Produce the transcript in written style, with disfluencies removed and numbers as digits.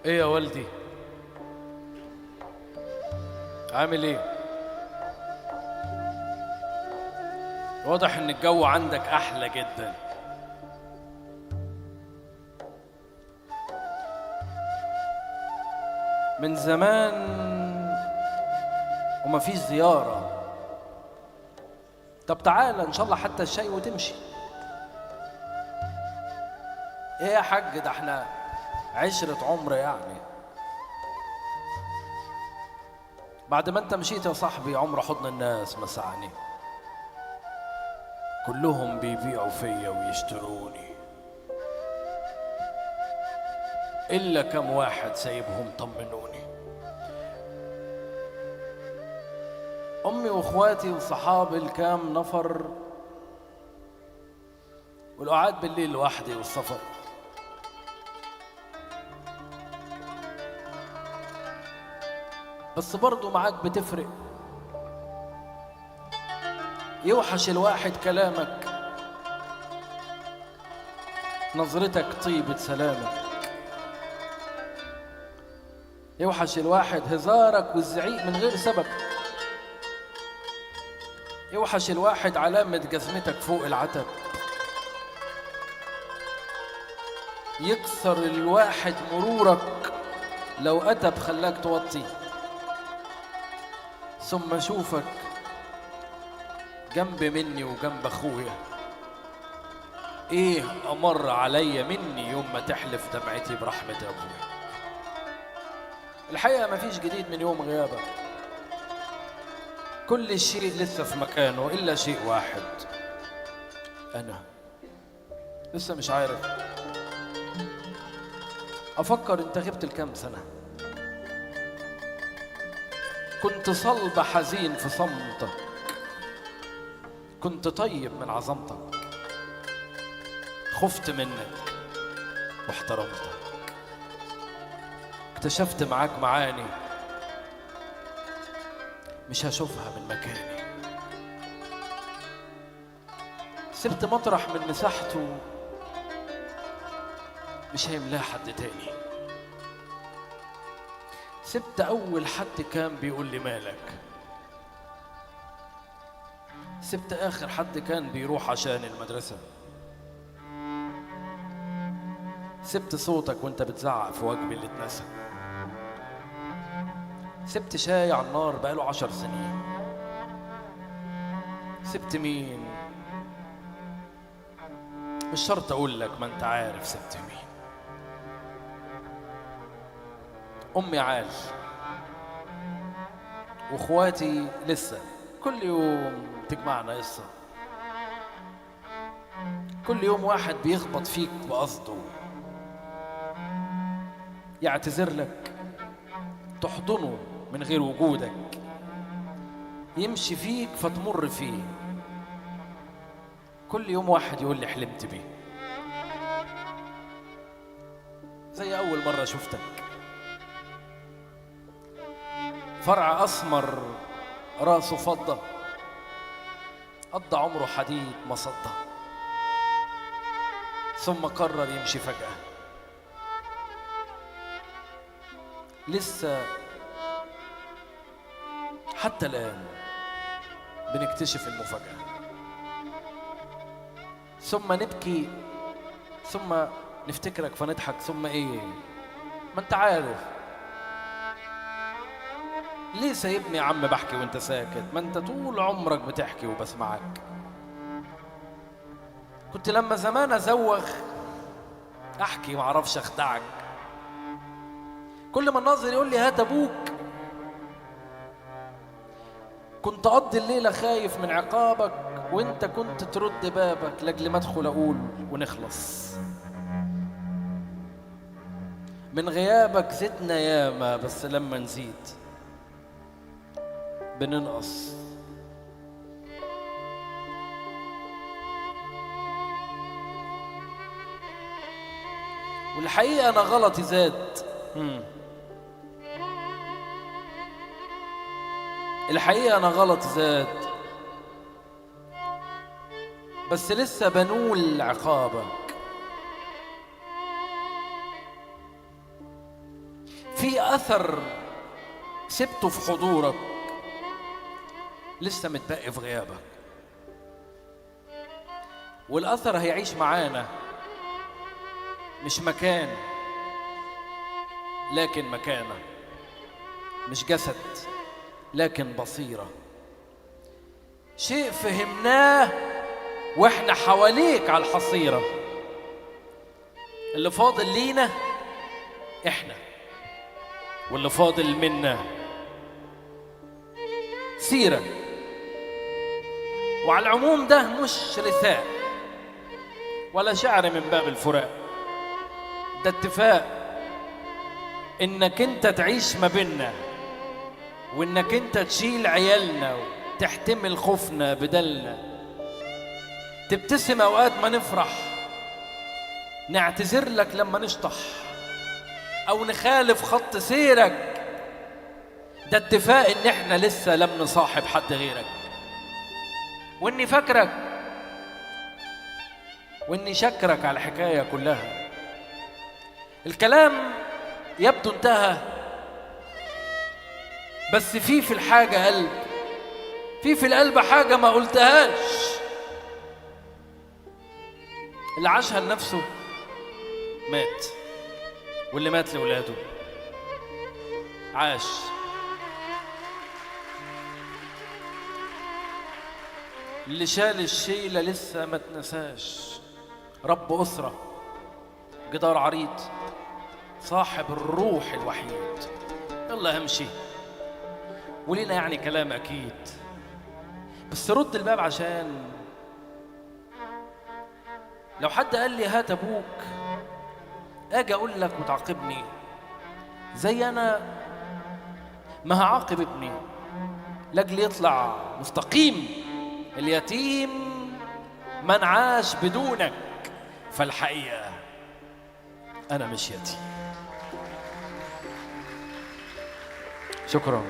ايه يا والدي؟ عامل ايه؟ واضح ان الجو عندك احلى جدا. من زمان ومفيش زيارة. طب تعالى ان شاء الله حتى الشاي وتمشي. ايه يا حاج، ده احنا عشرة عمر يعني. بعد ما انت مشيت يا صاحبي عمر حضن الناس مسعني، كلهم بيبيعوا فيا ويشتروني، إلا كم واحد سايبهم طمنوني. أمي وإخواتي وصحابي الكام نفر، والقعاد بالليل لوحدي والسفر. بس برضو معاك بتفرق، يوحش الواحد كلامك، نظرتك طيبة سلامك. يوحش الواحد هزارك والزعيق من غير سبب. يوحش الواحد علامة جزمتك فوق العتب. يكسر الواحد مرورك لو أتى بخلاك توطي. ثم أشوفك جنب مني وجنب أخويا، إيه أمر عليا مني يوم ما تحلف دمعتي برحمة أبويا. الحقيقة مفيش جديد من يوم غيابك، كل شيء لسه في مكانه إلا شيء واحد، أنا لسه مش عارف أفكر أنت غبت الكام سنة. كنت صلب حزين في صمتك، كنت طيب من عظمتك، خفت منك واحترمتك. اكتشفت معاك معاني مش هشوفها من مكاني. سبت مطرح من مساحته مش هيملاه حد تاني. سبت أول حد كان بيقول لي مالك. سبت آخر حد كان بيروح عشان المدرسة. سبت صوتك وانت بتزعق في واجبي اللي اتنسى. سبت شاي على النار بقاله 10 سنين. سبت مين؟ مش شرط اقول لك، ما انت عارف سبت مين. امي عال واخواتي لسه، كل يوم تجمعنا قصة. كل يوم واحد بيخبط فيك بقصده، يعتذر لك تحضنه من غير وجودك، يمشي فيك فتمر فيه. كل يوم واحد يقول لي حلمت بيه، زي أول مرة شفتك. فرع أسمر راسه فضة، قضى عمره حديد مصدة، ثم قرر يمشي فجأة. لسه حتى الآن بنكتشف المفاجأة. ثم نبكي، ثم نفتكرك فنضحك، ثم ايه؟ ما انت عارف ليه سايبني يا عم بحكي وانت ساكت؟ ما انت طول عمرك بتحكي وبسمعك. كنت لما زمان ازوغ احكي معرفش اخدعك، كل ما الناظر يقول لي هات ابوك كنت اقضي الليله خايف من عقابك، وانت كنت ترد بابك لاجل ما ادخل اقول ونخلص. من غيابك زدنا ياما، بس لما نزيد بننقص. والحقيقة أنا غلطي زاد. الحقيقة أنا غلطي زاد، بس لسه بنول عقابك. أثر سبته في حضورك لسه متبقي في غيابك، والأثر هيعيش معانا، مش مكان لكن مكانة، مش جسد لكن بصيرة، شيء فهمناه واحنا حواليك على الحصيرة. اللي فاضل لينا احنا، واللي فاضل منا سيرة. وعلى العموم ده مش رثاء ولا شعر من باب الفراق، ده اتفاق انك انت تعيش ما بيننا، وانك انت تشيل عيالنا وتحتمل خوفنا بدلنا، تبتسم اوقات ما نفرح، نعتذر لك لما نشطح او نخالف خط سيرك. ده اتفاق ان احنا لسه لم نصاحب حد غيرك، واني فاكرك واني شكرك على الحكاية كلها. الكلام يبدو انتهى، بس في الحاجة قلب، في القلب حاجة ما قلتهاش. اللي عاشها لنفسه مات، واللي مات لولاده عاش. اللي شال الشيلة لسه ما تنساش، رب أسرة جدار عريض، صاحب الروح الوحيد. يلا همشي ولينا يعني كلام أكيد، بس رد الباب عشان لو حد قال لي هات أبوك أجي أقول لك وتعاقبني زي أنا ما هعاقب ابني لأجل يطلع مستقيم. اليتيم من عاش بدونك، فالحقيقة أنا مش يتيم. شكرا.